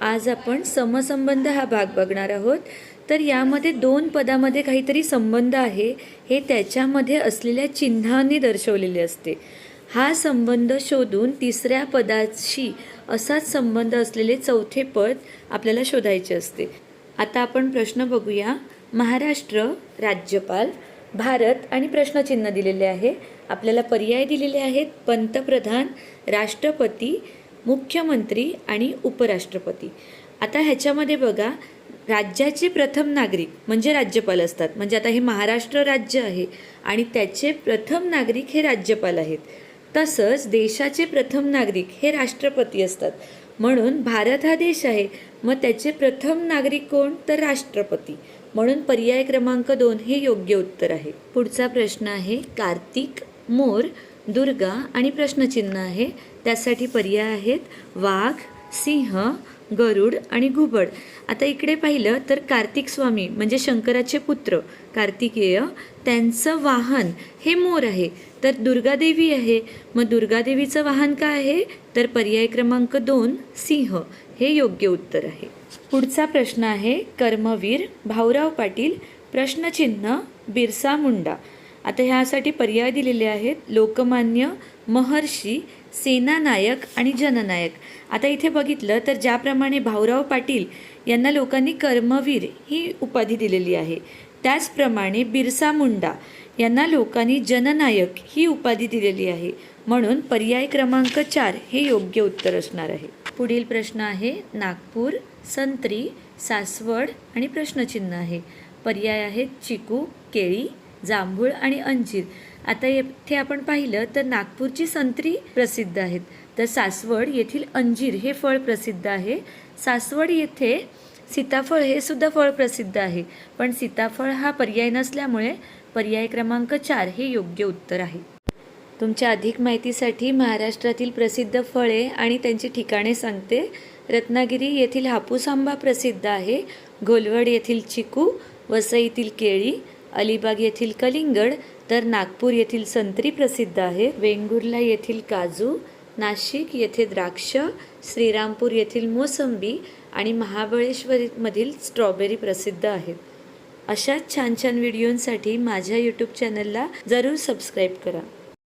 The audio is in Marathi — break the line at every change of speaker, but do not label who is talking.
आज आपण समसंबंध हा भाग बघणार आहोत। तर यामध्ये दोन पदामध्ये काहीतरी संबंध आहे हे त्याच्यामध्ये असलेल्या चिन्हांनी दर्शवलेले असते। हा संबंध शोधून तिसऱ्या पदाशी असाच संबंध असलेले चौथे पद आपल्याला शोधायचे असते। आता आपण प्रश्न बघूया। महाराष्ट्र, राज्यपाल, भारत आणि प्रश्नचिन्ह दिलेले आहे। आपल्याला पर्याय दिलेले आहेत पंतप्रधान, राष्ट्रपती, मुख्यमंत्री आणि उपराष्ट्रपती। आता ह्याच्यामध्ये बघा, राज्याचे प्रथम नागरिक म्हणजे राज्यपाल असतात। म्हणजे आता हे महाराष्ट्र राज्य आहे आणि त्याचे प्रथम नागरिक हे राज्यपाल आहेत। तसंच देशाचे प्रथम नागरिक हे राष्ट्रपती असतात। म्हणून भारत हा देश आहे, मग त्याचे प्रथम नागरिक कोण, तर राष्ट्रपती। म्हणून पर्याय क्रमांक 2 हे योग्य उत्तर आहे। पुढचा प्रश्न आहे कार्तिक, मोर, दुर्गा आणि प्रश्नचिन्ह आहे। त्यासाठी पर्याय आहेत वाघ, सिंह, गरुड आणि घुबड। आता इकडे पाहिलं तर कार्तिक स्वामी म्हणजे शंकराचे पुत्र कार्तिकेय, त्यांचं वाहन हे मोर आहे। तर दुर्गादेवी आहे, मग दुर्गादेवीचं वाहन काय आहे, तर पर्याय क्रमांक 2 सिंह हे योग्य उत्तर आहे। पुढचा प्रश्न आहे कर्मवीर, भाऊराव पाटील, प्रश्नचिन्ह बिरसा मुंडा। आता ह्यासाठी पर्याय दिलेले आहेत लोकमान्य, महर्षी, सेनानायक आणि जननायक। आता इथे बघितलं तर ज्याप्रमाणे भाऊराव पाटील यांना लोकांनी कर्मवीर ही उपाधी दिलेली आहे, त्याचप्रमाणे बिरसा मुंडा यांना लोकांनी जननायक ही उपाधी दिलेली आहे। म्हणून पर्याय क्रमांक 4 हे योग्य उत्तर असणार आहे। पुढील प्रश्न आहे नागपूर, संत्री, सासवड आणि प्रश्नचिन्ह आहे। पर्याय आहेत चिकू, केळी, जांभूळ आणि अंजीर। आता येथे आपण पाहिलं तर नागपूरची संत्री प्रसिद्ध आहेत, तर सासवड येथील अंजीर हे फळ प्रसिद्ध आहे। सासवड येथे सीताफळ हे सुद्धा फळ प्रसिद्ध आहे, पण सीताफळ हा पर्याय नसल्यामुळे पर्याय क्रमांक 4 हे योग्य उत्तर आहे। तुमच्या अधिक माहितीसाठी महाराष्ट्रातील प्रसिद्ध फळे आणि त्यांची ठिकाणे सांगते। रत्नागिरी येथील हापूस आंबा प्रसिद्ध आहे, घोलवड येथील चिकू, वसईतील केळी, अलिबाग येथील कलिंगड, तर नागपूर येथील संत्री प्रसिद्ध आहे। वेंगुर्ला येथील काजू, नाशिक येथे द्राक्ष, श्रीरामपूर येथील मोसंबी आणि महाबळेश्वरमधील स्ट्रॉबेरी प्रसिद्ध आहेत। अशाच छान छान व्हिडिओंसाठी माझ्या यूट्यूब चॅनलला जरूर सबस्क्राईब करा।